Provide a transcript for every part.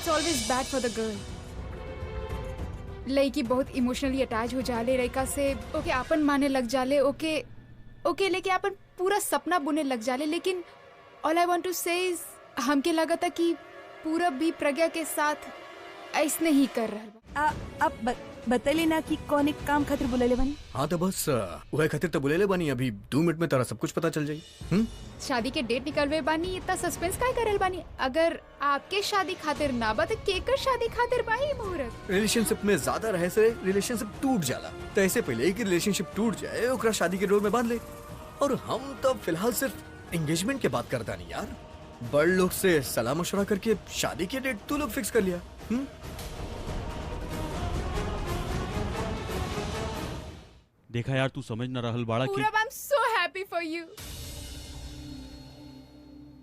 It's always bad for the girl. लड़की बहुत emotionally attach हो जाले लड़का से, ओके आपन माने लग जाले, ओके लेके अपन पूरा सपना बुने लग जाले। लेकिन ऑल आई वांट टू से इज हमके लगा था कि पूरब भी प्रज्ञा के साथ ऐसने ही कर रहा बा। अब बतैली ना कि कौन एक काम खातिर बुलेले बनी। हाँ तो बस वह खातिर तो बुलेले बनी, अभी 2 मिनट में तारा सब कुछ पता चल जाई। शादी के डेट निकलवे बानी, इतना सस्पेंस काय करल बानी? अगर आपके शादी खातिर ना बा तो केकर शादी खातिर बाई मुहूर्त? रिलेशनशिप में ज्यादा रहे से रिलेशनशिप टूट जाला, तो ऐसे पहले कि रिलेशनशिप टूट जाए ओकरा शादी के डोर में बांध ले। और हम तो फिलहाल सिर्फ एंगेजमेंट के बात करता नहीं यार, बड़ लोग से सलाह मशवरा करके शादी की डेट तू लोग फिक्स कर लिया। देखा यार, तू समझ ना रहल बाड़ा कि पूरब आई am so happy for you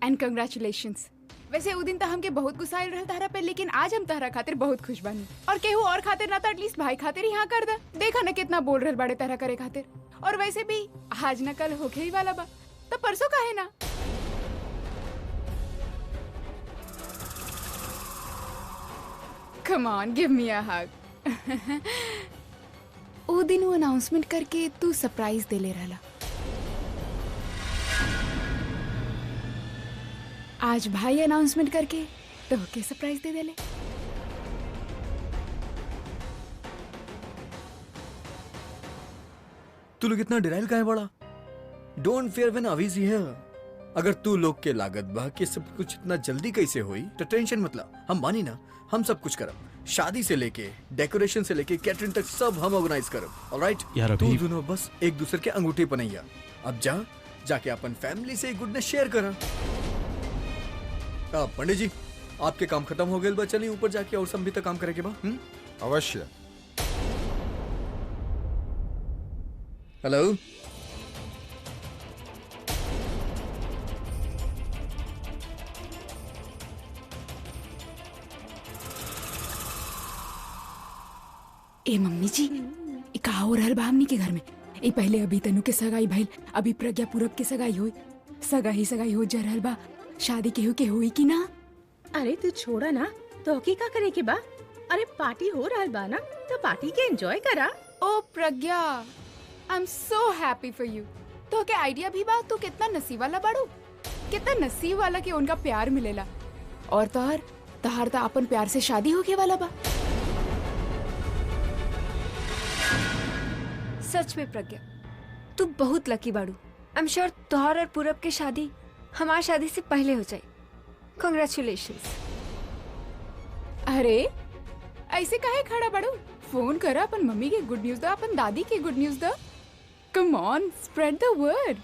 and congratulations. वैसे वो दिन तो हमके बहुत गुस्सा आइल रहल तारा पे, लेकिन आज हम तारा खातिर बहुत खुश बानी। और केहू और खातिर ना तो एटलीस्ट भाई खातिर यहाँ कर दे। देखा ना कितना बोल रहल बाड़े तारा करे खातिर। और वैसे भी आज न कल होके ही वाला बा, तो परसों काहे ना। कम ऑन गिव मी अ हग। वो दिन वो अनाउंसमेंट करके तू सरप्राइज दे ले रहला, आज भाई अनाउंसमेंट करके तो के सरप्राइज दे देले। तू लोग इतना डिराइल काहे बड़ा? डोंट फियर व्हेन अवीज हियर। अगर तू लोग के लागत बा कि सब कुछ इतना जल्दी कैसे हुई तो टेंशन मत ला, हम मानी ना, हम सब कुछ करब। शादी से लेके डेकोरेशन से लेके कैटरिंग तक सब हम ऑर्गेनाइज करब। ऑलराइट यार तू अभी दोनों बस एक दूसरे के अंगूठे पनैया। अब जाके अपन फैमिली से गुडनेस शेयर करा। पंडित जी आपके काम खत्म हो गए बा, चलिए ऊपर जाके और संभी तक काम करे के बा। अवश्य। हेलो ए मम्मी जी, का हो रहल बा हमनी के घर में? ए पहले अभी तनु के सगाई भइल, अभी प्रज्ञा पूरब के सगाई होई, सगाई हो जा रहल बा। शादी केहू के होई कि ना? अरे तू छोड़ा ना, तो की का करे के बा? अरे पार्टी हो रहल बा ना, तो पार्टी के एंजॉय करा। ओ Pragya, I am so happy for you. तो के आइडिया भी बा, तू कितना नसीब वाला बाड़ू, कितना नसीब वाला कि उनका प्यार मिलेला। और तहार तो अपन प्यार से शादी होके वाला बा। सच में प्रज्ञा, तू बहुत लकी बाड़ू। आई एम श्योर तोहर और पूरब के शादी हमार शादी से पहले हो जाए। कांग्रेचुलेशंस। अरे ऐसे काहे खड़ा बाड़ू? फोन करा, अपन मम्मी के गुड न्यूज दो, अपन दादी के गुड न्यूज दो। Come on, spread the word.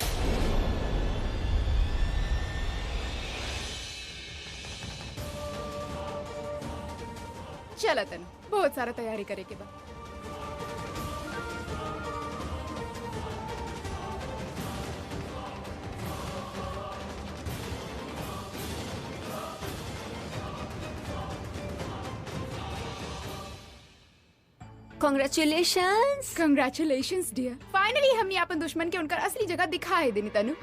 चला तनु, बहुत सारा तैयारी करे के बाद। कांग्रेचुलेशंस। कंग्रेचुलेशंस डियर, फाइनली हमने अपन दुश्मन के उनका असली जगह दिखाए देनी तनु।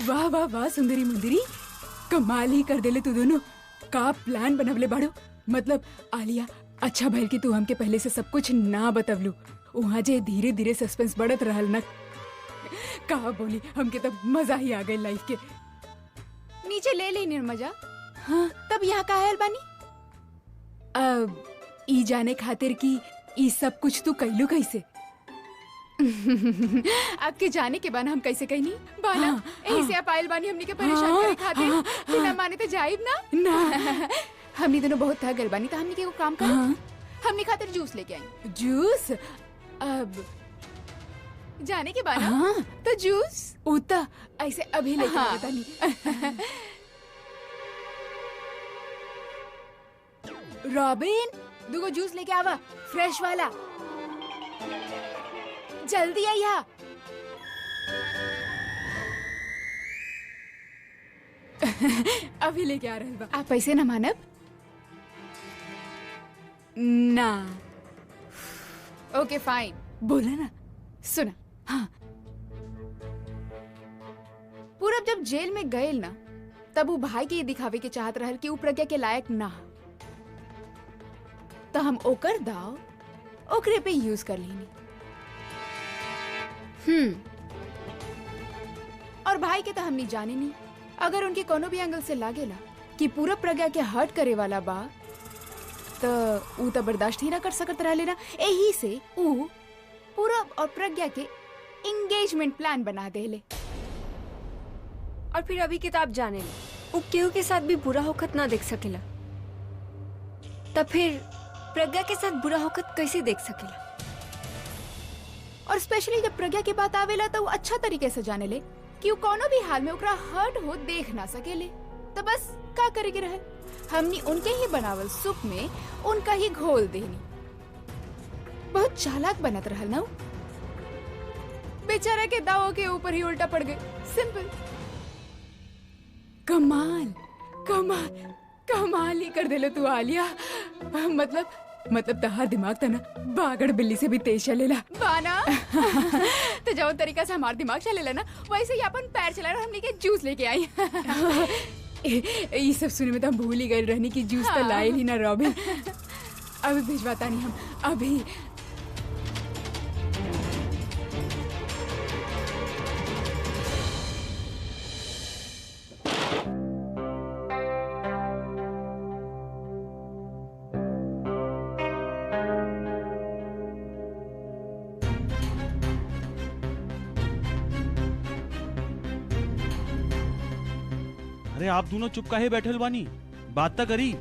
वाह वाह वाह सुंदरी मुंदरी, कमाल ही कर देले तू दोनों। का प्लान बनवले बाड़ो? मतलब आलिया, अच्छा भइल कि तू हमके पहले से सब कुछ ना बतवलू। वहाँ जे धीरे धीरे सस्पेंस बढ़त रहल न, का बोली, हमके तब मजा ही आ गई लाइफ के। नीचे ले लेनी मजा। हाँ तब यहाँ का है बानी? अब ई जाने खातिर कि ई सब कुछ तू कैलू कैसे? आपके जाने के बाद हम कैसे कहनी बाना? ऐसे आप आयल बानी हमनी के परेशान करे खातिर, बिना माने तो जाइब ना। हमनी दोनों बहुत थक गए बानी, तो हमनी के को काम करो। हमनी खातिर जूस लेके आई। जूस? अब जाने के बाद तो जूस उता ऐसे अभी लेके आ बतानी। रॉबिन, दुगो जूस लेके आवा, फ्रेश वाला। जल्दी आइया। अभी लेके आ रहे बा। आप पैसे ना मानब ना? ओके फाइन, बोला ना। सुना, हाँ पूरब जब जेल में गए ना, तब वो भाई के ये दिखावे के चाहत रहल कि वो प्रज्ञा के लायक ना ह। तो हम ओकर दाव ओकरे पे यूज कर लेनी। और भाई के तो हमनी जाने नहीं, अगर उनके कोनो भी एंगल से लागेला कि पूरा प्रज्ञा के हर्ट करे वाला बा तो ऊ तो बर्दाश्त ही ना कर सकत रहले ना। यही से ऊ पूरा और प्रज्ञा के एंगेजमेंट प्लान बना देले। और फिर अभी किताब जाने ले वो केहू के साथ भी बुरा होखत ना देख सकेला, तब फिर प्रज्ञा के साथ बुरा होखत कैसे देख सकेला? और स्पेशली जब प्रज्ञा की बात आवेला तो वो अच्छा तरीके से जाने ले कि वो कोनो भी हाल में ओकरा हर्ट हो देख ना सकेले। तो बस का करे के रहे, हमनी उनके ही बनावल सूप में उनका ही घोल देनी। बहुत चालाक बनत रहल ना। बेचारा के दावों के ऊपर ही उल्टा पड़ गए। सिंपल। कमाल कमाल कमाल ही कर देले तू आलिया। मतलब तहार दिमाग था ना बागड़ बिल्ली से भी तेज चलेला बाना। तो जो तरीका से हमार दिमाग चलेला ना वैसे ही अपन पैर चला रहा, हमने के जूस लेके आई। ये सब सुने में तो हम भूल ही गए रहने की जूस तो लाए ही ना रॉबिन। अभी भिजवाता नहीं हम अभी। अरे आप दोनों चुप काहे बैठल बानी? बात तो करी।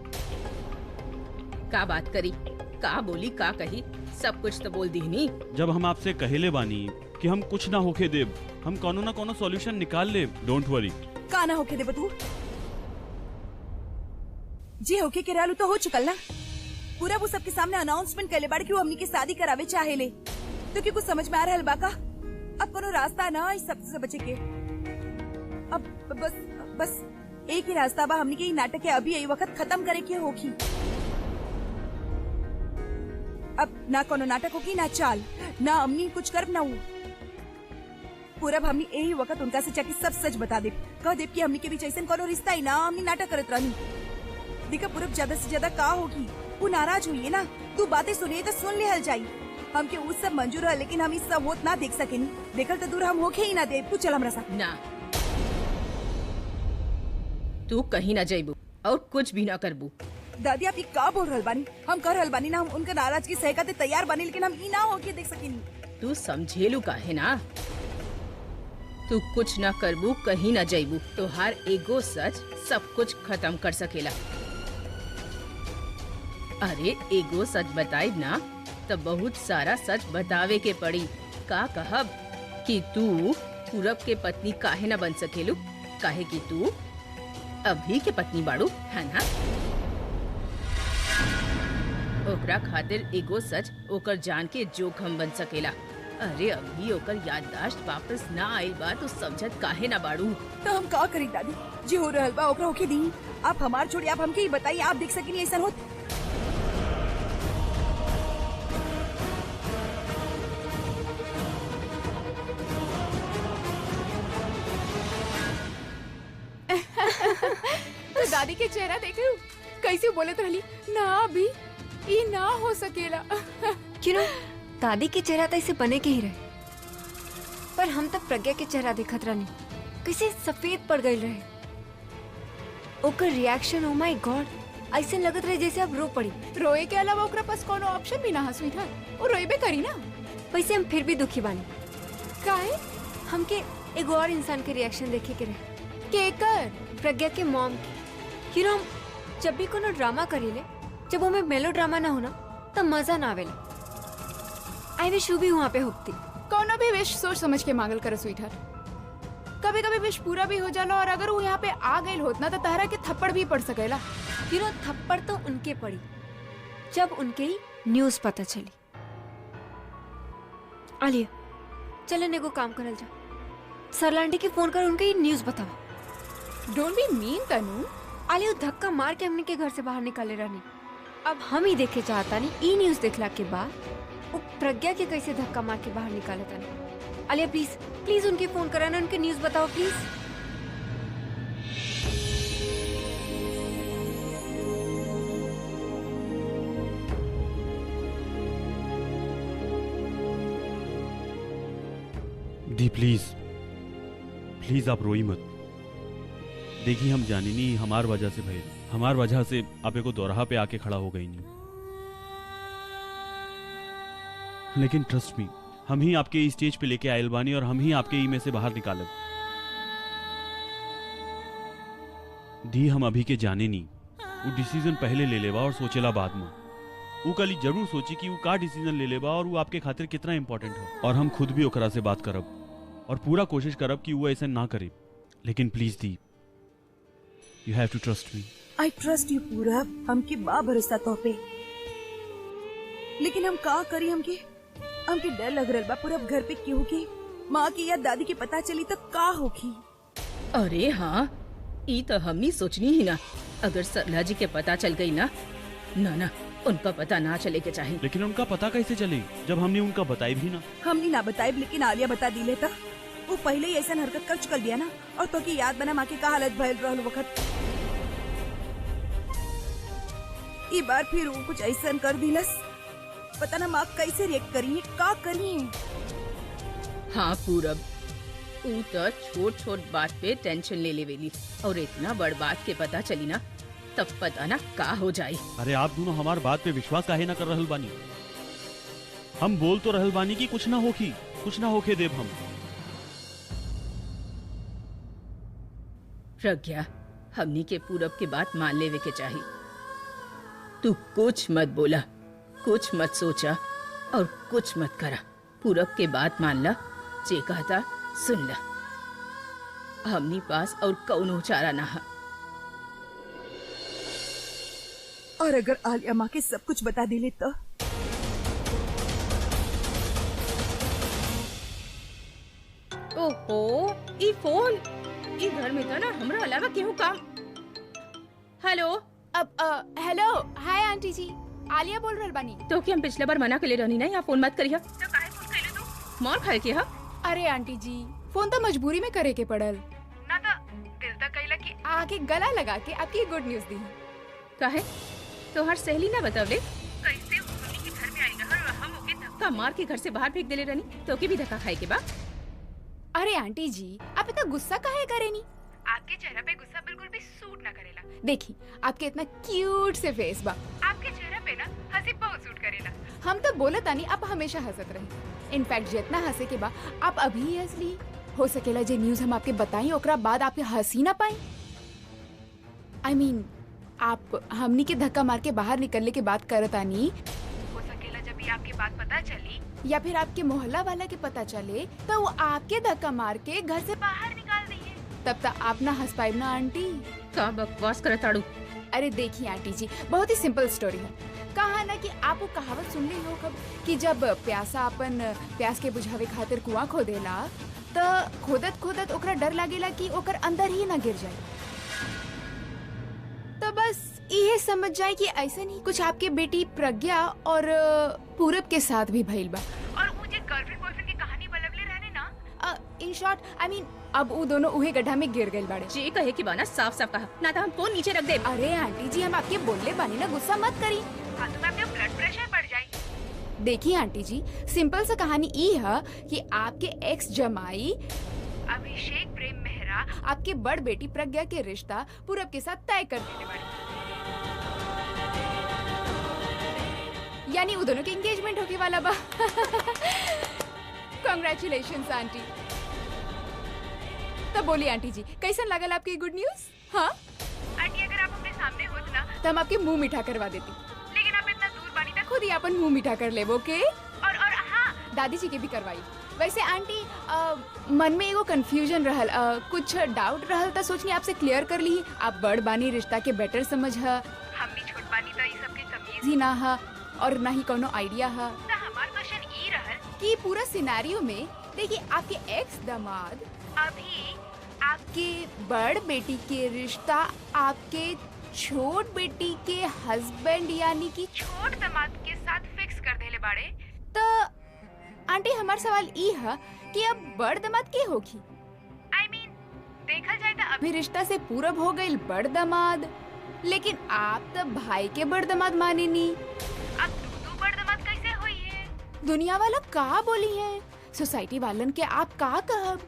का बात करी, का बोली, का कही, सब कुछ तो बोल दी नी। जब हम आपसे कहेले बानी कि हम कुछ ना होके देब, हम कोनो ना कोनो सॉल्यूशन निकाल ले, डोंट वरी। का ना होके देब तू? जी होके के रहलू तो हो चुकल ना। पूरा वो सबके सामने अनाउंसमेंट कर ले बाड़ कि वो हमनी के शादी करावे चाहे ले। तो कि कुछ समझ में आ रहल बा का? अब कोनो रास्ता ना इस सब से बचे के। अब बस एक ही रास्ता बा, हमनी के ही नाटक है अभी यही वक्त खत्म करे के होगी। अब ना कोनो नाटक होगी ना चाल, ना हमनी कुछ कर ना पूरब हमनी यही वक्त उनका से जाके सब सच बता दे, कह दे कि हमनी के बीच ऐसा कोनो रिश्ता ही ना, हमनी नाटक करत रहनी। देखा पूरब ज्यादा से ज्यादा का होगी, वो नाराज हुई है ना। तू बातें सुनिए तो सुन ले हल जाई। हमके वो सब मंजूर है लेकिन हम इस सब होत ना देख सके। देखल तो दूर हम होके ही ना दे। तू चल हमरा साथ। ना तू कहीं ना जाइबू और कुछ भी ना करबू। दादी आप ये का बोल रहल बानी? हम कर रहल बानी ना, हम उनका नाराजगी सहकाते तैयार बानी, लेकिन हम ई ना होके देख सकेनी। तू समझेलू का है ना? तू कुछ ना करबू, कहीं ना जाइबू, तो हर एगो सच सब कुछ खत्म कर सकेला। अरे एगो सच बताई ना तो बहुत सारा सच बतावे के पड़ी। का कहब कि तू पूरब के पत्नी काहे ना बन सकेलू? काहे कि तू अभी के पत्नी बाड़ू, है ना? ओकरा खातिर एगो सच ओकर जान के जोखम बन सकेला। अरे अभी ओकर याददाश्त वापस ना आइल बा तो समझत काहे ना बाड़ू? तो हम का करी दादी? जी हो रहल बा ओकरा होके दी। आप हमार छोड़ी, आप हमके ही बताइए, आप देख सकेनी ऐसा होत? तो दादी के चेहरा देख लू कैसे बोले तो रही ना, अभी ये ना हो सकेला। क्यों? दादी के चेहरा तो ऐसे बने के ही रहे, पर हम तब प्रज्ञा के चेहरा देखत रहनी कैसे सफेद पड़ गई रहे। ओकर रिएक्शन, ओ माय गॉड, ऐसे लगत रहे जैसे अब रो पड़ी। रोए के अलावा ओकरा पास कोनो ऑप्शन भी ना है स्वीट। वो रोइबे करी ना। वैसे हम फिर भी दुखी बानी। काहे? हमके एक और इंसान के रिएक्शन देखे के रहे। केकर? प्रज्ञा के मॉम के। हम जब भी कोनो ड्रामा करीले, जब वो में मेलो ड्रामा ना होना तब मजा ना आवेला। आई विश भी वहाँ पे होती। कोनो भी विश सोच समझ के मांगल कर स्वीट। कभी कभी विश पूरा भी हो जाला, और अगर वो यहाँ पे आ गई होत ना तो तहरा के थप्पड़ भी पड़ सकेला। थप्पड़ तो उनके पड़ी जब उनके ही न्यूज पता चली। आलिया चलन एगो काम करल जा, सरलांडी के फोन कर उनके ही न्यूज बतावा। डोंट बी मीन तनु। आलिया धक्का मार के हमने के घर से बाहर निकाले रहनी। अब हम ही देखे चाहता नहीं ई न्यूज देखला के बाद वो प्रज्ञा के कैसे धक्का मार के बाहर निकाले था। आलिया प्लीज प्लीज उनके फोन कराना, उनके न्यूज बताओ प्लीज। दी प्लीज प्लीज आप रोई मत। देखिए हम जानी नहीं हमार वजह से भाई, हमार वजह से आप को दोराहा पे आके खड़ा हो गई नहीं, लेकिन ट्रस्ट मी हम ही आपके इस स्टेज पे लेके आयल बानी और हम ही आपके ई में से बाहर निकालब। दी हम अभी के जाने नहीं, वो डिसीजन पहले ले लेवा और सोचेला बाद में। वो कल जरूर सोची कि वो का डिसीजन ले लेवा और वो आपके खातिर कितना इंपॉर्टेंट है, और हम खुद भी ओकरा से बात करब और पूरा कोशिश करब कि वो ऐसे ना करे। लेकिन प्लीज दी you have to trust me. I trust you Purab, हमके बा भरोसा तो पे, लेकिन हम का करी? हमके डर लग रहा बा पूरब, घर पे क्यों के माँ की या दादी के पता चली तो का होगी? अरे हाँ, ई तो हमनी सोचनी ही ना। अगर सरला जी के पता चल गई ना ना उनका पता ना चले के चाहिए। लेकिन उनका पता कैसे चले जब हमने उनका बताई भी ना? हमनी ना बताए, लेकिन आलिया बता दी लेता। वो पहले ही ऐसा हरकत कर चुकल दिया ना, और तो की याद बना माँ के का हालत भयल रहल वक्त। ई बार फिर वो कुछ ऐसा कर दिलस, पता ना माँ कैसे रिएक्ट करी, का करी। हाँ पूरब, ऊ तो छोट छोट बात पे टेंशन ले लेवेली, और इतना बड़ बात के पता चली ना तब पता ना का हो जाए। अरे आप दोनों हमार बात पे विश्वास काहे ना कर रहल बानी? हम बोल तो रहल बानी कि कुछ ना होके देव हम। प्रज्ञा, हमनी के पूरब के बात मान लेवे के चाहिए। तू कुछ मत बोला, कुछ मत सोचा और कुछ मत करा। पूरब के बात मान ला, जे कहता सुन ला। हमनी पास और कौनो चारा ना है। और अगर आलिया माँ के सब कुछ बता दिले तो? ओहो, ई फोन ई घर में था ना, हमरा अलावा केहू काम। हेलो, हेलो हाय आंटी जी, आलिया बोल रहल बानी। तो कि हम पिछले बार मना के ले रहनी ना, यहाँ फोन मत करिया। तो काहे फोन कइले तू? मार खाए के हा? अरे आंटी जी, फोन तो मजबूरी में करे के पड़ल ना, तो दिल तक कइला कि आके गला लगा के आपकी गुड न्यूज दी। काहे? तो हर सहेली ना बतावले कैसे उन्हीं के घर में आई रहल और हम ओके का मार के घर से बाहर फेंक देले रहनी, तो के भी धक्का खाए के बा? अरे आंटी जी, आप इतना गुस्सा काहे करेनी? आपके चेहरा पे गुस्सा बिल्कुल भी सूट ना करेला। देखी आपके इतना क्यूट से फेस बा, आपके चेहरा पे ना हंसी बहुत सूट करेला। हम तो बोलत तानी आप हमेशा हंसत रही। इनफैक्ट जितना हंसे के बा आप अभी ही हंस ली। हो सकेला जे न्यूज हम आपके बताई ओकरा बाद आपके हंसी ना पाई। आई मीन आप हमनी के धक्का मार के बाहर निकलने के बात करत आनी, हो सकेला जब ये आपकी बात पता चली या फिर आपके मोहल्ला वाला के पता चले तो वो आपके धक्का मार के घर से बाहर निकाल दिए। तब तक आप ना हंस पाए ना आंटी। का बकवास करत ताड़ू? अरे देखिए आंटी जी, बहुत ही सिंपल स्टोरी है। कहा ना कि आप वो कहावत सुन ली हो कब कि जब प्यासा अपन प्यास के बुझावे खातिर कुआं खोदेला तो खोदत खोदत ओकरा डर लागेला कि ओकर अंदर ही ना गिर जाए। तो बस ये समझ जाए कि ऐसा नहीं कुछ आपके बेटी प्रज्ञा और पूरब के साथ भी भइल बा। और मुझे गर्लफ्रेंड बॉयफ्रेंड की कहानी बलवले रहने ना, इन शॉर्ट आई मीन अब वो दोनों उहे गड्ढा में गिर गए बाड़े। जे कहे कि बाना साफ साफ कहा, ना तो हम फोन नीचे रख दे। अरे आंटी जी, हम आपके बोलने बानी ना, गुस्सा मत करी। हाँ तो मैं अपना ब्लड प्रेशर बढ़ जाए। देखिए आंटी जी, सिंपल सा कहानी ये है कि आपके एक्स जमाई अभिषेक प्रेम मेहरा आपके बड़ बेटी प्रज्ञा के रिश्ता पूरब के साथ तय कर देने वाली, यानी वो दोनों के एंगेजमेंट होके वाला बा। Congratulations aunty. तब बोलिए आंटी जी, कैसन लागल आपकी गुड न्यूज? हाँ आंटी, अगर आप अपने सामने होत ना तो हम आपके मुंह मीठा करवा देती, लेकिन आप इतना दूर बानी तक। खुद ही अपन मुंह मीठा कर ले वो के। और हाँ, दादी जी के भी करवाई। वैसे आंटी मन में एगो कंफ्यूजन रहल, कुछ डाउट रहल तो सोचनी आपसे क्लियर कर ली। आप बड़ बानी, रिश्ता के बेटर समझ है, हम भी छोट बानी तो ये सब के तमीज ही ना है और ना ही कोनो आइडिया है तो हमार क्वेश्चन ई रहल कि पूरा सिनेरियो में देखिए आपके एक्स दामाद अभी आपके बड़ बेटी के रिश्ता आपके छोट बेटी के हस्बैंड यानी कि छोट दामाद के साथ फिक्स कर देले बाड़े। तो आंटी हमार सवाल ई है कि अब बड़ दामाद के होगी? आई मीन देखा जाए तो अभी रिश्ता से पूरब हो गई बड़ दामाद, लेकिन आप तो भाई के बड़ दामाद माने नी। अब दू बड़ दामाद कैसे हुई है? दुनिया वाला का बोली है? सोसाइटी वालन के आप का कहब?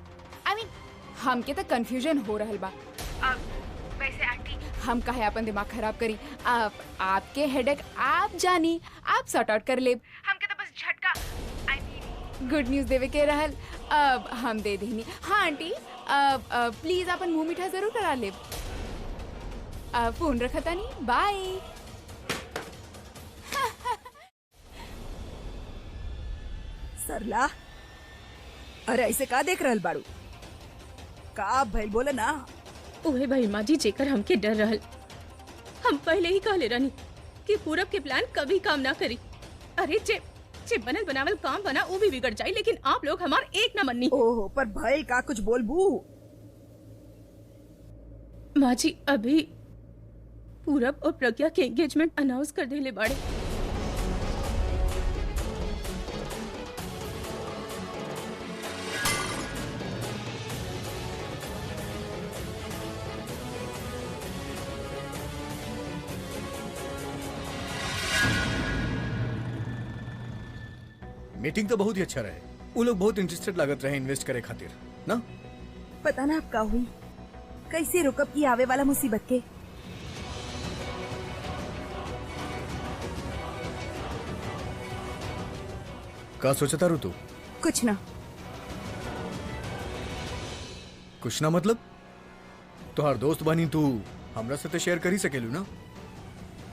आई मीन हमके तो कंफ्यूजन हो रहल बा। वैसे आंटी हम काहे अपन दिमाग खराब करी? आपके हेडेक आप जानी, आप सॉर्ट आउट कर ले। हमके तो बस झटका आई मीन गुड न्यूज देवे के रहल, अब हम दे देनी। हाँ आंटी, प्लीज अपन मुंह मीठा जरूर करा ले। फोन रखा तानी, बाय। सरला, अरे ऐसे का देख रहल बाड़ू? का भइल बोले ना? ओहे भाई माँ जी, जेकर हमके डर रहल, हम पहले ही कहले रहनी कि पूरब के प्लान कभी काम ना करी। अरे जे बनल बनावल काम बना वो भी बिगड़ जाई, लेकिन आप लोग हमार एक न मन्नी। ओहो, पर भइल का कुछ बोलबू? माँ जी अभी पूरब और प्रज्ञा के एंगेजमेंट अनाउंस कर देले बाड़े। मीटिंग तो बहुत ही अच्छा रहे। वो लोग बहुत इंटरेस्टेड लागत रहे इन्वेस्ट करे खातिर ना। पता ना अब का हुई, कैसे रुकब की आवे वाला मुसीबत के। का सोचता रू तू? कुछ ना। कुछ ना मतलब? तोहार दोस्त बनी तू हमरा से तो शेयर कर ही सकेलू ना।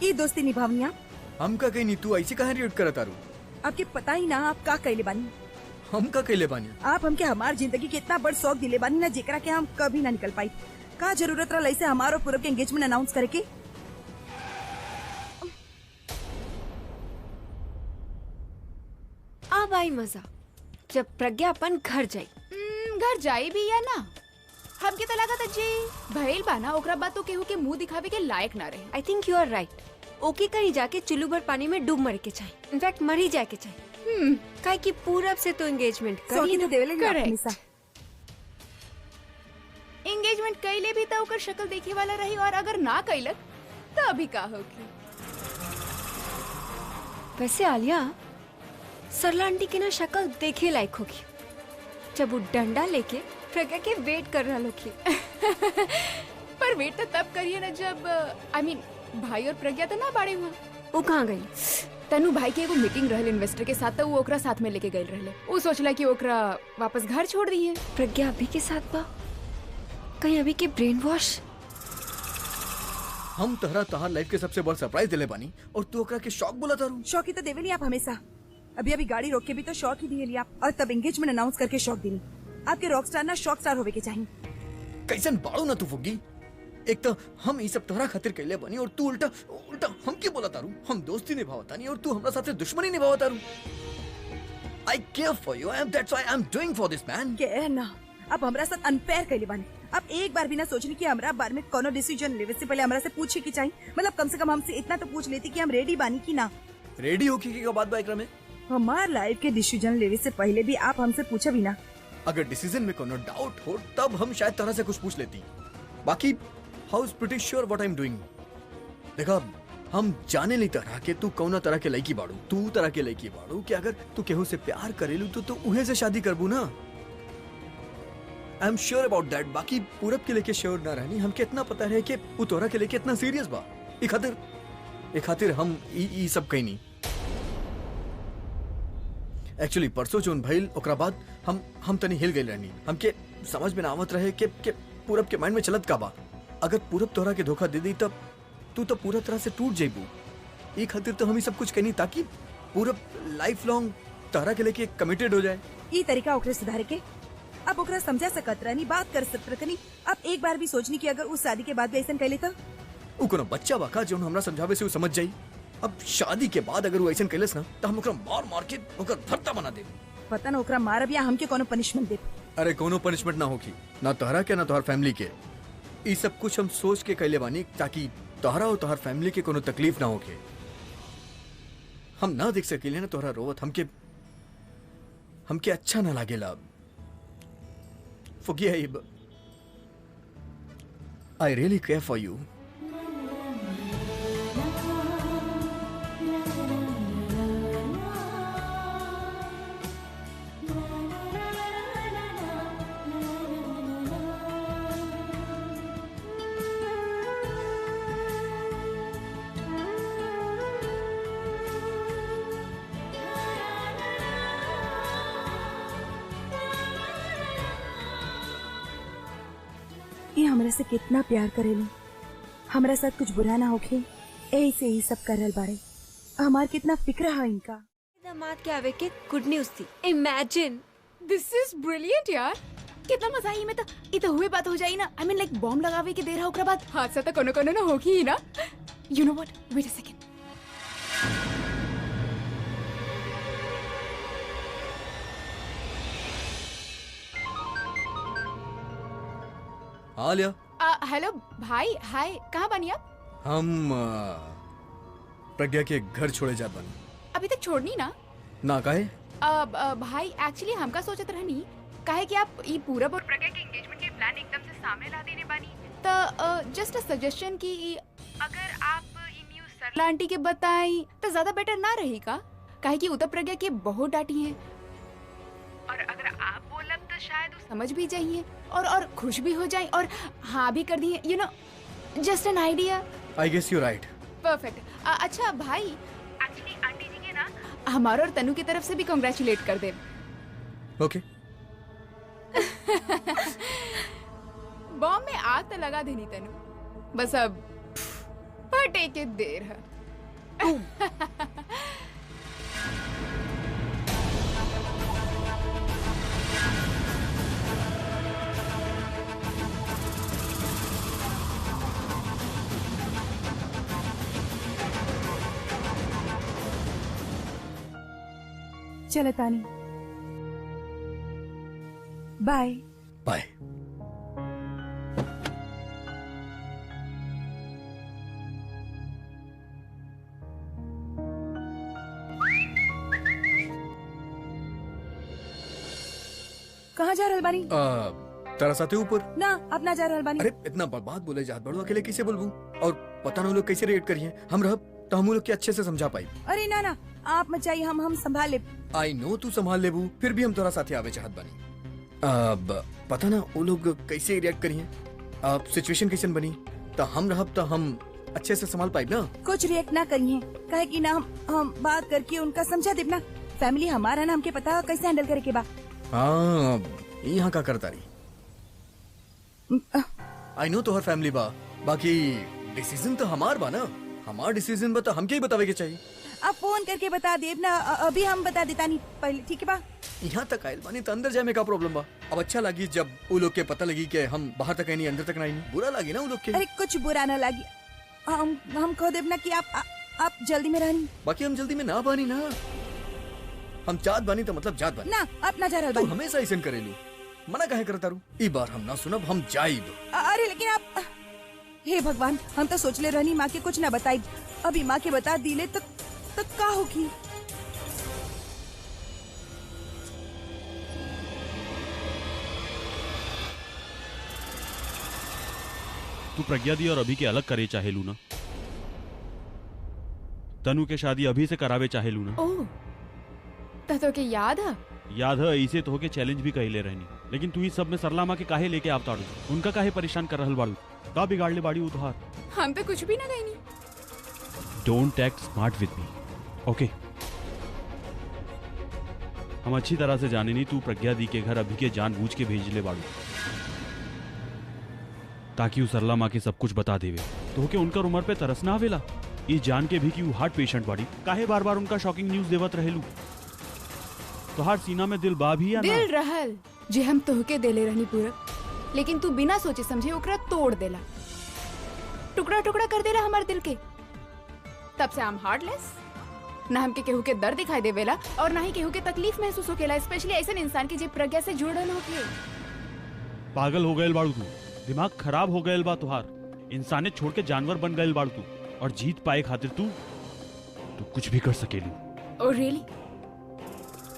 ये दोस्ती निभावनिया हम का कहीं नहीं, तू ऐसे कहाँ रिएक्ट करता रू? आपके पता ही ना आप का कैले बानी। हम का कैले बानी? आप हमके हमार जिंदगी के इतना बड़ शौक दिले बानी ना, जेकरा के हम कभी ना निकल पाई। का जरूरत रहा ऐसे हमारो पूरब के एंगेजमेंट अनाउंस करे के? अब आई मजा जब प्रज्ञा अपन घर जाई। घर जाई भी या ना, हमके तो लगा था जी भइल बा ना, ओकरा बात तो केहू के मुंह दिखावे के लायक ना रहे। I think you are right. Okay कहीं जाके चुल्लू भर पानी में डूब मरे के चाहिए, इनफैक्ट मर ही जाए के चाहिए। काहे कि पूरब से तो एंगेजमेंट कर ही सौखी ना। तो देवेले ना Correct. हमेशा। एंगेजमेंट कैले भी तो ओकर शक्ल देखे वाला रही, और अगर ना कैलक तो अभी का होगी। वैसे आलिया, सरला आंटी के ना शक्ल देखे लायक होगी जब वो डंडा लेके प्रज्ञा के वेट कर रहा होगी। पर वेट तो तब करिए ना जब आई मीन भाई और प्रज्ञा तो ना बाड़े हुआ। वो कहाँ गई? तनु भाई के एगो मीटिंग रहल इन्वेस्टर के साथ, तो वो ओकरा साथ में लेके गए रहले। वो सोचला कि ओकरा वापस घर छोड़ दी है। प्रज्ञा अभी के साथ बा? कहीं अभी के ब्रेन वॉश? हम तोहरा लाइफ के सबसे बड़ सरप्राइज दिले बानी और तू ओकरा के शौक बोला तारू। शौक ही तो देवेली आप हमेशा। अभी गाड़ी रोक के भी तो शौक ही दिए आप, और तब एंगेजमेंट अनाउंस करके शौक दिली। आपके रॉक स्टार ना शौक स्टार होवे के चाहिए। कैसन बाड़ू ना तू फुग्गी। एक तो हम ये सब तोहरा खातिर कैले बनी और तू उल्टा उल्टा हम के बोला तारू। हम दोस्ती निभावता नहीं और तू हमरा साथे दुश्मनी निभावता तारू। I care for you and that's why I am doing for this man. के ना अब हमरा साथ अनफेयर कैले बानी। अब एक बार भी ना सोचनी कि हमरा बारे में कोनो डिसीजन लेवे से पहले हमरा से पूछे की चाहिए। मतलब कम से कम हमसे इतना तो पूछ लेती कि हम रेडी बानी की ना। रेडी होके की बात बा एकरा में? हमार लाइफ के डिसीजन लेवे से पहले भी आप हमसे पूछा भी ना। अगर डिसीजन में कोनो डाउट हो तब हम शायद तरह से कुछ पूछ लेती। बाकी how is pretty sure what I am doing. देखा, हम जाने ली तरह के तू कौना तरह के लड़की बाड़ू, तू तरह के लड़की बाड़ू कि अगर तू केहू से प्यार करेलू तो उहे से शादी करबू ना। I am sure about that. बाकी पूरब के लेके श्योर ना रहनी। हमके इतना पता है कि वो तोरा के लेके इतना सीरियस बा। ए खातिर हम ई सब कहीं नहीं। एक्चुअली परसों जोन भइल ओकरा बाद हम तनी हिल गइल रहनी। हमके समझ में ना आवत रहे कि पूरब के माइंड में चलत का बा। अगर पूरब तोरा के धोखा दे दी तब तू तो पूरा तरह से टूट जाइबू। ई खातिर तो हम ही सब कुछ कहनी ताकि पूरब लाइफ लॉन्ग तोरा के लेके कमिटेड हो जाए। ई तरीका ओकरे सुधारे के अब ओकरा समझा सकत रहनी, बात कर सकत रहनी। अब एक बार भी सोचनी कि अगर उस शादी के बाद भी ऐसा कैले तो उ कोनो बच्चा बाका जो हमरा समझावे से उ समझ जाई। अब शादी के बाद अगर वो ऐसा कैलस ना तो हम ओकरा मार के ओकर भरता बना दे। पता ना ओकरा मारब या हमके कोनो पनिशमेंट दे। अरे कोनो पनिशमेंट ना होगी, ना तोहरा के ना तोहर फैमिली के। ई सब कुछ हम सोच के कैले बानी ताकि तोहरा और तोहर फैमिली के कोनो तकलीफ ना होके। हम ना देख सकेले ना तोहरा रोवत। हमके अच्छा ना लागेला। Forgive. I really care for you. हमरा से कितना प्यार करेली, हमरा साथ कुछ बुरा ना होखे यही से ही सब करल बाड़े। हमार कितना फिक्र है इनका। दामाद के आवे के गुड न्यूज थी। इमेजिन दिस इज ब्रिलियंट यार, कितना मजा आई में तो ई तो हुए बात हो जाई ना। आई मीन लाइक बॉम्ब लगावे के देर है ओकरा बाद हादसा तो कोनो कोनो ना होगी ही ना। You know what, wait a second. हाँ लिया, हेलो भाई, हाय, कहाँ बनी आप? हम प्रज्ञा के घर छोड़े जात बानी। अभी तक छोड़नी ना? ना काहे? भाई एक्चुअली हमका सोचत रहनी काहे कि आप ई पूरा प्रज्ञा के एंगेजमेंट के प्लान एकदम से सामने ला देने बानी, तो जस्ट अ सजेशन कि अगर आप ई न्यूज़ सरला आंटी के बताई तो ज्यादा बेटर ना रहेगा, काहे कि उतर प्रज्ञा के बहुत डांटी हैं और अगर आप बोलब तो शायद वो समझ भी जाइए और खुश भी हो जाए और हाँ भी कर दिए। You know, just an idea. I guess you right. Perfect. अच्छा भाई, एक्चुअली आंटी जी के ना हमारा और तनु की तरफ से भी कांग्रेचुलेट कर दे। ओके। बॉम्ब में आग तो लगा देनी तनु, बस अब फटे के देर है। चलो तानी, बाय बाय। कहाँ जा रहल बानी? तेरा साथे ऊपर ना, अपना जा रहल बानी। अरे इतना बर्बाद बोले जात बड़ो, अकेले कैसे बोलबू? और पता ना लोग कैसे रिएक्ट करिए। हम रह तो हम लोग के अच्छे से समझा पाई। अरे ना ना, आप मत जाइए, हम संभाल ले। आई नो तू संभाल लेबू, फिर भी हम तोरा साथे आवे चाहत बानी। अब पता ना वो लोग कैसे रिएक्ट करिए, अब सिचुएशन कैसन बनी, तो हम रहब तो हम अच्छे से संभाल पाई ना। कुछ रिएक्ट ना करिए, कहे कि ना हम बात करके उनका समझा देब ना। फैमिली हमारा ना, हमके पता कैसे हैंडल करे के बा। हाँ, यहाँ का करता रही। आई नो तोहर फैमिली बा, बाकी डिसीजन तो हमार बा ना। हमार डिसीजन बता, हमके ही बतावे के चाहिए। आप फोन करके बता देब ना, अभी हम बता देता नहीं पहले, ठीक है बा? यहाँ तक आयल बानी तो अंदर जाए में का प्रॉब्लम बा? अब अच्छा लगी जब वो लोग के पता लगी कि हम बाहर तक नहीं अंदर तक नहीं। बुरा लगी ना वो लोग के। अरे कुछ बुरा ना लगी, हम कह देब ना कि आप जल्दी में रहनी। बाकी हम जल्दी में ना बानी ना, हम जात बानी तो मतलब जात बानी ना। अपना जा रहल तू बानी। हमेशा ऐसा करेलू, मना काहे करता रू? ई बार हम ना सुनब, हम जाइब। अरे लेकिन आप, हे भगवान, हम तो सोचले रहनी माँ के कुछ ना बताई, अभी माँ के बता दिले तो का होगी? तू प्रज्ञा दी और अभी के अलग करे चाहेलू ना? तनु के शादी अभी से करावे चाहेलू ना? ओह, तो के याद है? याद है, ऐसे तो होके चैलेंज भी कही ले रहनी, लेकिन तू इस सब में सरला माँ के काहे लेके आवता रू? उनका काहे परेशान कर रहल बाड़ू? का बिगाड़ ले बाड़ी उधार? हम तो कुछ भी ना गई नहीं। Don't act smart with me, ओके? हम अच्छी तरह से जाने नहीं तू प्रज्ञा दी के घर अभी के जानबूझ के भेज ले बाड़ू ताकि वो सरला माँ के सब कुछ बता देवे, तो होके उनकर उम्र पे तरस ना आवेला। ये जान के भी कि वो हार्ट पेशेंट बाड़ी, काहे बार बार उनका शॉकिंग न्यूज देवत रहेलू? तोहार सीना में दिल बा भी या ना? दिल रहल जे हम तोहके देले रहनी पूरा, लेकिन तू बिना सोचे समझे ओकरा तोड़ देला, टुकड़ा टुकड़ा कर देला हमारे दिल के। तब से हम हार्टलेस, ना हमके केहू के दर्द दिखाई देवेला और ना ही केहू के तकलीफ महसूस होकेला, स्पेशली ऐसे इंसान के जे प्रज्ञा से जुड़ल होके। पागल हो गए बाड़ू तू, दिमाग खराब हो गए बा तुहार, इंसानियत छोड़ के जानवर बन गए बाड़ू तू, और जीत पाए खातिर तू कुछ भी कर सकेलू। Oh really?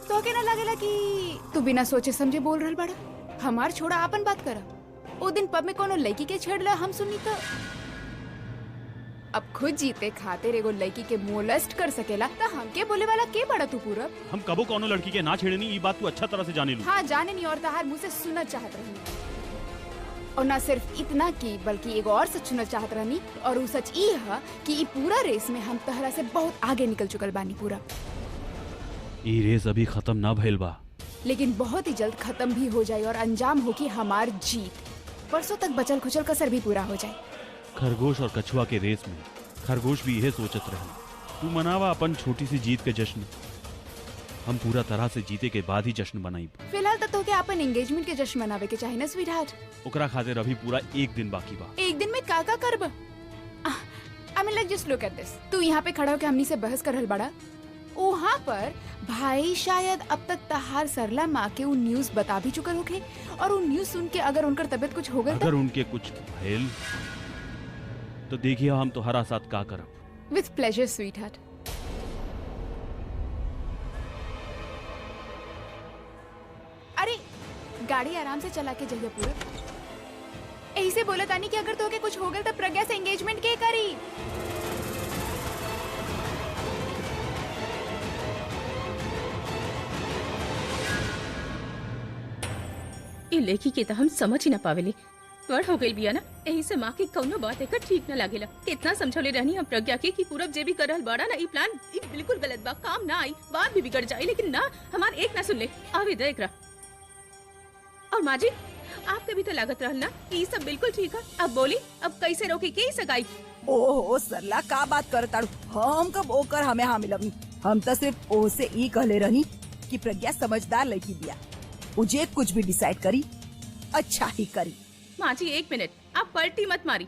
तो के ना लगेला कि तू बिना सोचे समझे बोल रहल बाड़ा? हमार छोड़ा आपन बात करा। ओ दिन पब में कोनो लड़की के छेड़ला हम सुनी तो अब खुद जीते खातिर एगो लड़की के मोलेस्ट कर सकेला तो हमके बोले वाला के बड़ा तू पूरा? हम कबो कोनो लड़की के ना छेड़नी, ये बात तू अच्छा तरह से जाने लू। हाँ जाने नहीं, और तहार मुँह से सुनना चाहत रहनी, और ना सिर्फ इतना की बल्कि एगो और सच सुनना चाहत रहनी, और वो सच ई है कि ई पूरा रेस में हम तहरा से बहुत आगे निकल चुकल बानी पूरा। ये रेस अभी खत्म ना भइल बा, लेकिन बहुत ही जल्द खत्म भी हो जाए और अंजाम होगी हमार जीत। परसों तक बचल खुचल कसर भी पूरा हो जाए। खरगोश और कछुआ के रेस में खरगोश भी यह सोचत रहे। तू मनावा अपन छोटी सी जीत के जश्न, हम पूरा तरह से जीते के बाद ही जश्न मनाई। फिलहाल तो के अपन एंगेजमेंट के जश्न मनावे के चाहे ना स्वीट हार्ट। ओकरा खातिर अभी पूरा 1 दिन बाकी बा। 1 दिन में का करब? I mean like just look at this. तू यहाँ पे खड़ा होके हमनी से बहस कर रहल बड़ा, वहाँ पर भाई शायद अब तक तहार सरला माँ के वो न्यूज बता भी चुकल होके, और वो न्यूज सुन के अगर उनकर तबीयत कुछ हो गई अगर उनके कुछ भइल तो देखिए हम तुम्हारा साथ का करब। With pleasure sweet heart. अरे गाड़ी आराम से चला के जाइए पूरा। ऐसे बोला तानी कि अगर तोके कुछ हो गया तो प्रज्ञा से एंगेजमेंट के करी। ये लेखी के तो हम समझ ही ना पावेली। बड़ हो गई बिया ना, यही से माँ की कौनो बात एकर ठीक न लागेला। कितना समझौले रहनी हम प्रज्ञा के कि पूरब जे भी कर रहल बाड़ा ना, ई प्लान ई बिल्कुल गलत बा, काम ना आई, बात भी बिगड़ जाए, लेकिन ना हमार एक ना सुन ले। आवे दे एकरा। और माँ जी आपके भी तो लागत रहल ना कि ई सब बिल्कुल ठीक है। अब बोली अब कैसे रोके के ई सगाई? ओहो सरला का बात करताड़ू, हम कब ओकर हमें हाँ मिलबनी। हम तो सिर्फ ओसे ई कहले रहनी कि प्रज्ञा समझदार लड़की बिया, मुझे कुछ भी डिसाइड करी अच्छा ही करी। माँ जी 1 मिनट, आप पलटी मत मारी।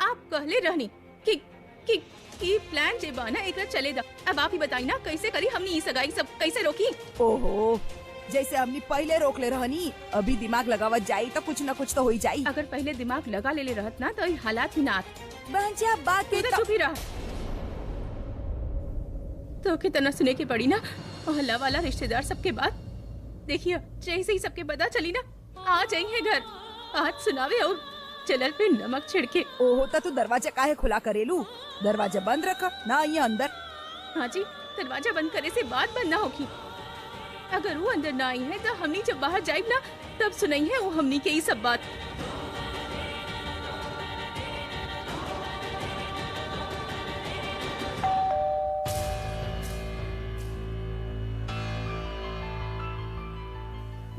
आप कहले रहनी कि प्लान जे बा ना एकरा चले दा। अब आप ही बताई ना कैसे करी हमनी ई सगाई सब कैसे रोकी? ओहो जैसे हमने पहले रोक ले रहनी, अभी दिमाग लगावत जाई तो कुछ न कुछ तो हो ही जाई। अगर पहले दिमाग लगा ले रहत ना तो ई हालात ही ना आत। बहनजा बात तू तो चुप ही रहा। तो कितना सुने की पड़ी ना मोहल्ला वाला रिश्तेदार सबके बात। देखिए जैसे ही सबके पता चली ना आ जाइए घर, आज सुनावे और चलल पे नमक छिड़के। ओहो तू दरवाजा काहे खुला करेलू? दरवाजा बंद रखा ना, ये अंदर। हाँ जी दरवाजा बंद करे से बात बंद ना होगी। अगर वो अंदर ना आई है तो हमनी जब बाहर जाए ना तब सुनाई है वो हमनी के ही सब बात।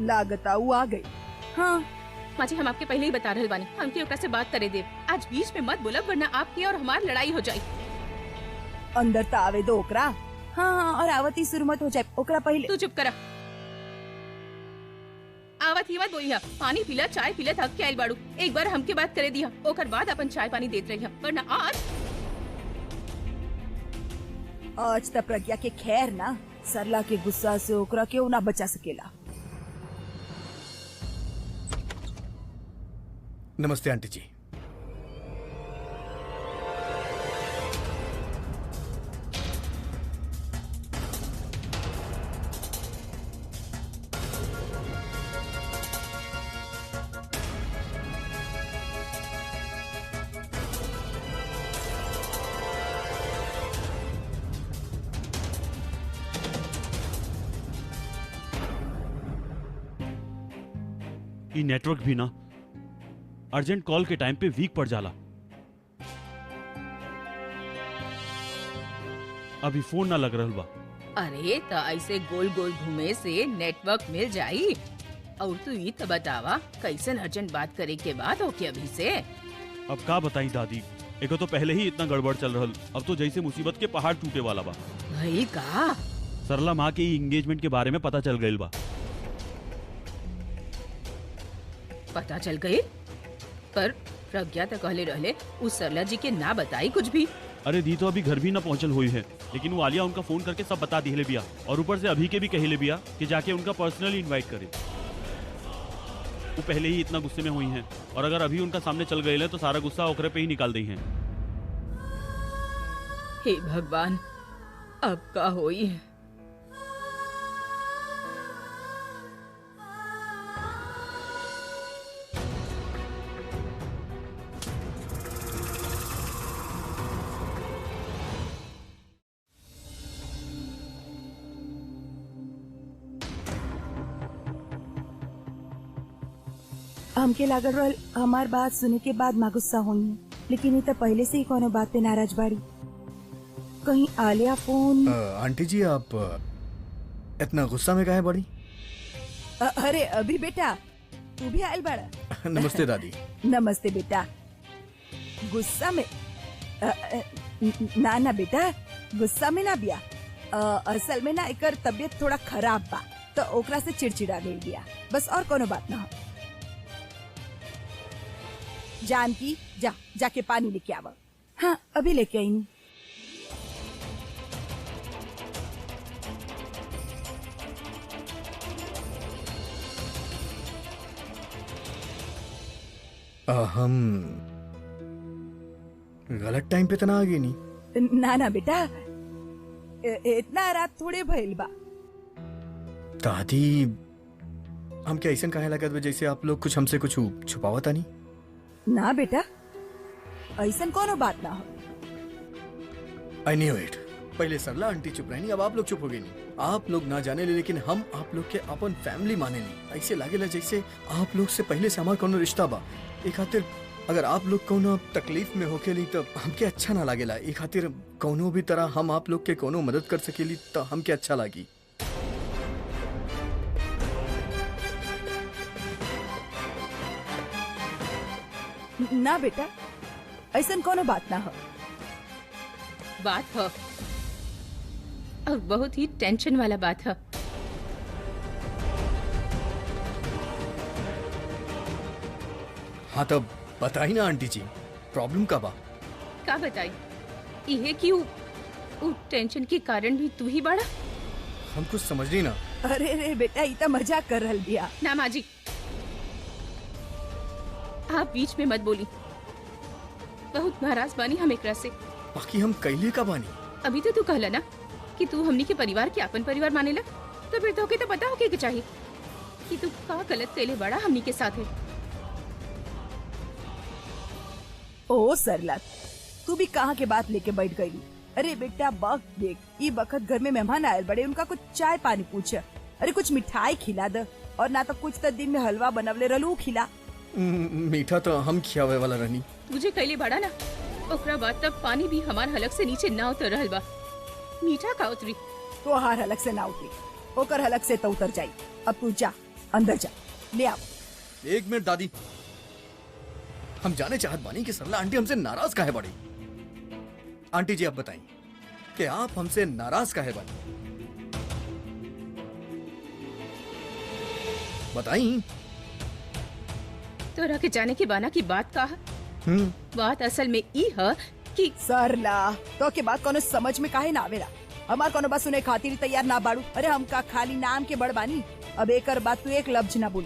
लागता वो आ गई। हाँ माँ जी हम आपके पहले ही बता रहे बानी, हमके ओकरा से बात करे दे। आज बीच में मत बोला वरना आपकी और हमारी लड़ाई हो जाए। अंदर तो आवे दो ओकरा। हाँ और आवती शुरू मत हो जाए ओकरा पहले। तू चुप करा। आवत ही मत बोली है। पानी पीला चाय पीला थक के आइल बाड़ू। एक बार हमके बात करे दिया ओकर बाद अपन चाय पानी देत रही है, वरना आज तक प्रज्ञा के खैर ना, सरला के गुस्सा से ओकरा क्यों ना बचा सकेला। नमस्ते आंटी जी। ये नेटवर्क भी ना अर्जेंट कॉल के टाइम पे वीक पड़ जाला। अभी फोन ना लग रहल बा। अरे तो ऐसे गोल गोल घूमे से नेटवर्क मिल जाई। और तू ये तो बतावा कैसन अर्जेंट बात करे के बाद हो के अभी से? अब का बताई दादी, एको तो पहले ही इतना गड़बड़ चल रहल, अब तो जैसे मुसीबत के पहाड़ टूटे वाला बा। भाई का सरला माँ के एंगेजमेंट के बारे में पता चल गईल बा। पता चल गई? पर प्रज्ञा तो कहले रहले उस सरला जी के ना बताई कुछ भी। अरे दी तो अभी घर भी ना पहुंचल हुई है, लेकिन वो आलिया उनका फोन करके सब बता दिले बिया, और ऊपर से अभी के भी कहले बिया कि जाके उनका पर्सनली इनवाइट करे। वो पहले ही इतना गुस्से में हुई हैं, और अगर अभी उनका सामने चल गए हैं तो सारा गुस्सा ओकरे पे ही निकाल दी हैं। हे भगवान अब का होई? हमके लागल रहल हमार बात सुने के बाद माँ गुस्सा हुई है, लेकिन ये तो पहले से ही कोनो बात पे नाराज बाड़ी। कहीं आलिया फोन। आंटी जी आप इतना गुस्सा में काहे बड़ी? अरे अभी बेटा तू भी आयल बड़ा। नमस्ते दादी। नमस्ते बेटा। गुस्सा में ना बेटा, गुस्सा में ना बिया। असल में ना एकर तबीयत थोड़ा खराब बा, तो ओकरा से चिड़चिड़ा गई बिया, बस और कोनो बात ना हो। जानकी जा, जाके पानी लेके आवा। हाँ अभी लेके आई। हम गलत टाइम पे तना आ गई नहीं। ना बेटा, इतना रात थोड़े भइल बा। दादी हम क्या ऐसा कहे लगत बा जैसे आप लोग कुछ हमसे कुछ छुपावता नहीं? ना बेटा, ऐसन कोनो बात ना हो। I knew it. पहले सरला आंटी चुप रही, अब आप लोग चुप हो गई नहीं। आप लोग ना जाने ले, लेकिन हम आप लोग के अपन फैमिली माने नहीं। ऐसे लागेला जैसे आप लोग से पहले से हमारा कोनो रिश्ता बा। एक खातिर अगर आप लोग कोनो तकलीफ में होके ली तो हमके अच्छा ना लागेला। एक खातिर कोनो भी तरह हम आप लोग के कोनो मदद कर सकेली तो हमके अच्छा लागी। ना बेटा, ऐसन कोनो बात ना हो। बात है और बहुत ही टेंशन वाला बात है। हाँ तो बताई ना आंटी जी, प्रॉब्लम का बा? का बताई? ये क्यों टेंशन के कारण भी तू ही बड़ा? हम कुछ समझ नहीं ना। अरे रे बेटा, इतना मजाक कर रहल बिया। ना माँ जी, आप बीच में मत बोली। बहुत नाराज बानी हम एकरा से। बाकी हम कैले का बानी? अभी तो तू कहला ना कि तू हमनी के परिवार के अपन परिवार मानेला, तो फिर तो पता होके के चाहिए कि तू का गलत कैले बड़ा हमनी के साथ है। ओ सरला, तू भी कहाँ के बात लेके बैठ गई? अरे बेटा वक्त देख, ई बखत घर में मेहमान आए बड़े, उनका कुछ चाय पानी पूछ। अरे कुछ मिठाई खिला दे, और ना तो कुछ तो दिन में हलवा बनवले रहलू खिला। मीठा तो हम खियावे वाला रहनी। तुझे कैले बड़ा ना, ओकरा बाद तब पानी भी हमार हलक से नीचे ना उतर रहल बा। मीठा का उतरी? तो हार हलक से ना उतरी, ओकर हलक से तो उतर जाई। अब तू जा, अंदर जा, ले आओ। एक मिनट दादी, हम जाने चाहत बानी कि सरला आंटी हमसे नाराज काहे बड़ी? आंटी जी आप बताएं कि आप हमसे नाराज काहे बड़ी? बताई। तो के जाने के बाना की बात का है? बात असल में ई है कि सरला तो के बात कोनो समझ में काहे ना आवेला? हमार कोनो बात सुने खातिर तैयार ना बाड़ू। अरे हमका खाली नाम के बड़ बानी। अब एकर बात तू एक लफ्ज ना बोल।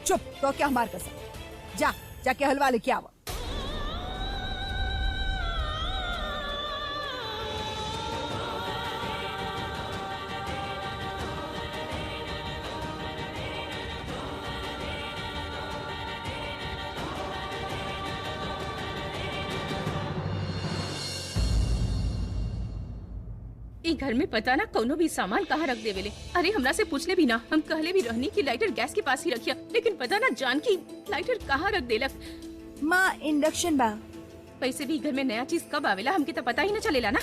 चुप, तो क्या हमार कसम। जा, जाके हलवा लेके आवा। ई घर में पता ना कोनो भी सामान कहाँ रख देवेले। अरे हमरा से पूछले भी ना, हम कहले भी रहनी कि लाइटर गैस के पास ही रखिया, लेकिन पता ना जान की लाइटर कहाँ रख देलक। माँ इंडक्शन बा। पैसे भी घर में नया चीज कब आवेला हमके तो पता ही न चलेला ना।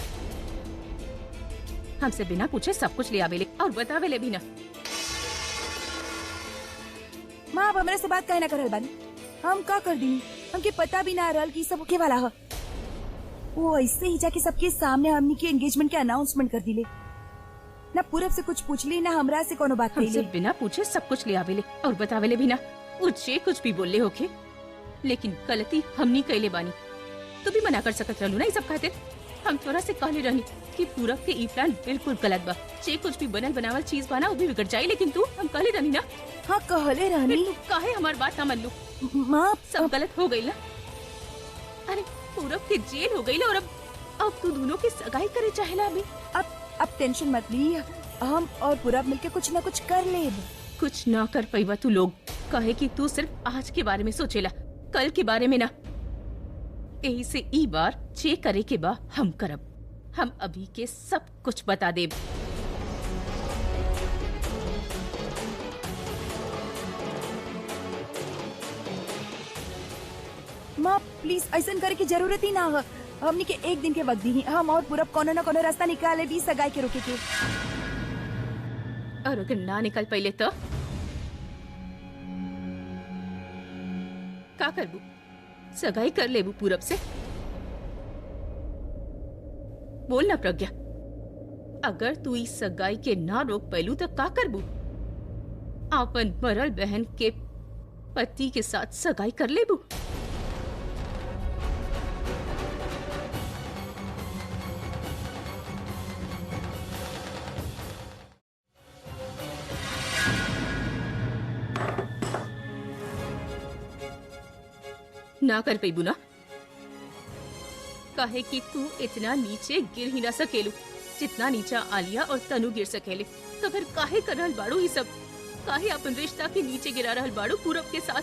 हमसे बिना पूछे सब कुछ ले आवेले और बतावेले भी ना। माँ अब हमरे से बात काहे ना करल बानी? हम का कर दी? हमके पता भी ना रहल कि सब के वाला है। वो ऐसे ही जाके सबके सामने हमनी के एंगेजमेंट के अनाउंसमेंट कर दिले। ना पूरब से कुछ पूछ ली, ना हमरा से कोनो बात हमसे कइले। बिना पूछे सब कुछ ले आवेले और बतावेले भी ना। उच्चे कुछ भी बोले होके, लेकिन गलती हमनी कैले बानी। तू भी मना कर सकत रहलू ना ई सब खातिर। हम तोरा से कहले रहनी कि पूरब के ई प्लान बिल्कुल गलत बा। जे कुछ भी बनल बनावल चीज बना वो भी बिगड़ जाई, लेकिन तू हम कहले रहनी ना। हाँ कहले रहनी। फिर तू काहे हमार बात ना मान लू? माँ सब गलत हो गई ना। अरे पूरब के जेल हो गई और अब तू दोनों की सगाई करे चाहेला अभी। अब टेंशन मत ली, हम और पूरब मिलके कुछ ना कुछ कर ले। कुछ ना कर पैवा तू लोग, कहे कि तू सिर्फ आज के बारे में सोचेला, कल के बारे में ना। यही से ई बार जे करे के बा हम करब। हम अभी के सब कुछ बता देब। माँ प्लीज ऐसा करे की जरूरत ही ना है। हमनी के एक दिन के वक्त दी, हम और पूरब कोनो ना कोनो रास्ता निकाले भी सगाई के रोके के। और अगर ना निकल पहले तो का करबू? सगाई कर लेबू पूरब से? बोल ना प्रज्ञा, अगर तू इस सगाई के ना रोक पैलू तो का करबू? अपन मरल बहन के पति के साथ सगाई कर लेबू? ना कर पेबू ना, काहे कि तू इतना नीचे गिर ही ना सकेलू जितना नीचा आलिया और तनु गिर सकेले। तो फिर काहे कर रहल बाड़ू ये सब? काहे अपन रिश्ता के नीचे गिरा रहल बाड़ू पूरब के साथ?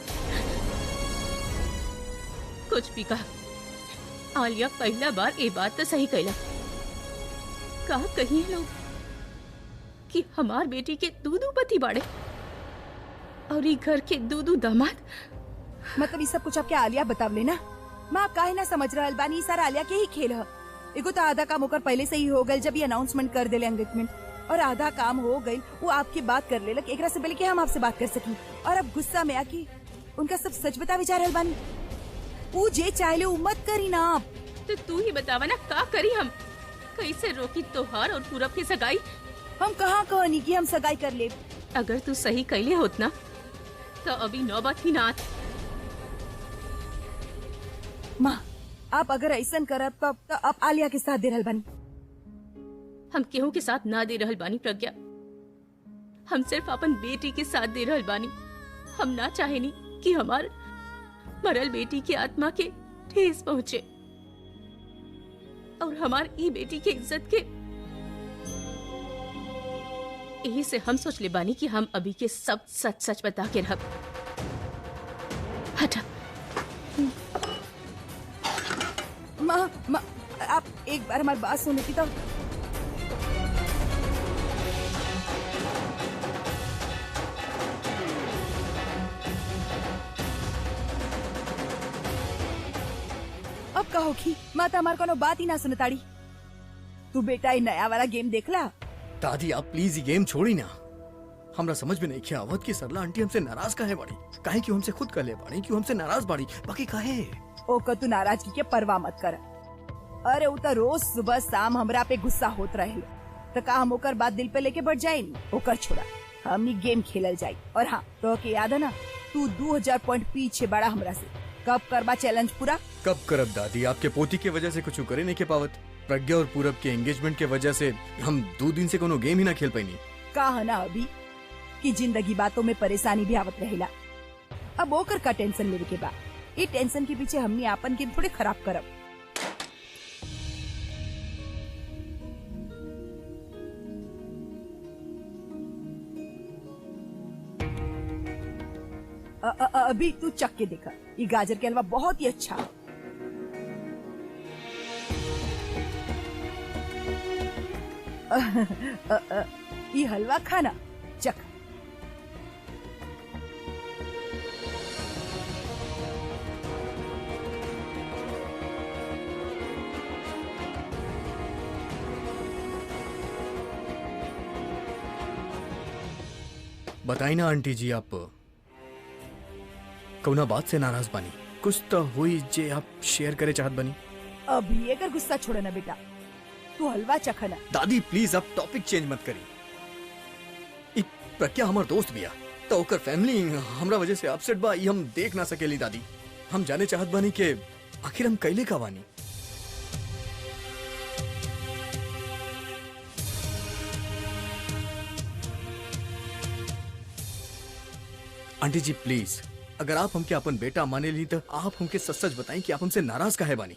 कुछ भी कहा, आलिया पहला बार ये बात तो सही कहला। कहा कही लोग कि हमार बेटी के दूधू पति बाड़े और ये घर के दूधू दामाद। मतलब ये सब कुछ आपके आलिया बतावले ना? माँ आप काहे ना समझ रहल बानी, सारा आलिया के ही खेल है। एगो तो आधा काम होकर पहले से ही हो गल जब ये अनाउंसमेंट कर देले एंगेजमेंट, और आधा काम हो गई वो आपकी बात कर लेलक एकरा से पहले कि हम आपसे बात कर सकी। और अब गुस्सा में आके उनका सब सच बतावे जा रहल बानी। वो जे चाहले वो मत करी ना आप। तो तू ही बतावा ना का करी हम? कैसे रोकी तोहार और पूरब की सगाई? हम कहाँ कहनी कि हम सगाई कर ले। अगर तू सही कैले होत ना तो अभी नौबत ही ना आत। माँ आप अगर ऐसा करब तो आप आलिया के साथ दे रहल बानी। हम केहू के साथ ना दे रहल बानी प्रज्ञा, हम सिर्फ अपन बेटी के साथ दे रहल बानी। हम ना चाहेनी कि हमार मरल बेटी की आत्मा के ठेस पहुँचे और हमार ई बेटी के इज्जत के। यही से हम सोच ले बानी कि हम अभी के सब सच सच बता के रह। हटा। माँ आप एक बार हमारी बात सुन लेती तो। अब कहो कि माँ तो हमारे कोनो बात ही ना सुनताड़ी। तू बेटा ये नया वाला गेम देखला? दादी आप प्लीज ये गेम छोड़ी ना। हमरा समझ में नहीं किया आवत की सरला आंटी हमसे नाराज काहे बाड़ी? काहे क्यों हमसे खुद कर ले बाड़ी? क्यों हमसे नाराज बाड़ी? बाकी काहे? ओकर तू नाराजगी के परवाह मत कर। अरे वो तो रोज सुबह शाम हमरा पे गुस्सा होत रहे, तो का हम ओकर बात दिल पे लेके बढ़ जाए? ओकर छोड़ा, हमनी गेम खेलल जाई। और हाँ तो के याद है ना, तू 2000 पॉइंट पीछे बड़ा हमरा से। कब करबा चैलेंज पूरा? कब करब दादी? आपके पोती के वजह से कुछ करे नहीं के पावत। प्रज्ञा और पूरब के एंगेजमेंट के वजह से हम 2 दिन से कोनो गेम ही ना खेल पाईनी। कहा ना अभी कि जिंदगी बातों में परेशानी भी आवत रहेला। अब ओकर का टेंशन लेवे के बाद ये टेंशन के पीछे हमनी आपन गेम थोड़े खराब करब। अभी तू चख के देखा, ये गाजर के हलवा बहुत ही अच्छा है। ये हलवा खाना चख। बताई ना आंटी जी, आप कौना बात से नाराज बानी? कुछ तो हुई जे आप शेयर करे चाहत बनी। अभी अगर गुस्सा छोड़े ना बेटा, तू हलवा चखना। दादी प्लीज आप टॉपिक चेंज मत करी। ई प्रज्ञा हमार दोस्त बिया, तो ओकर फैमिली हमरा वजह से अपसेट बा, ई हम देख ना सकेली दादी। हम जाने चाहत बानी के आखिर हम कैले का बानी। आंटी जी प्लीज, अगर आप हमके अपन बेटा माने ली तो आप हमके सच सच बताएं कि आप हमसे नाराज काहे बानी।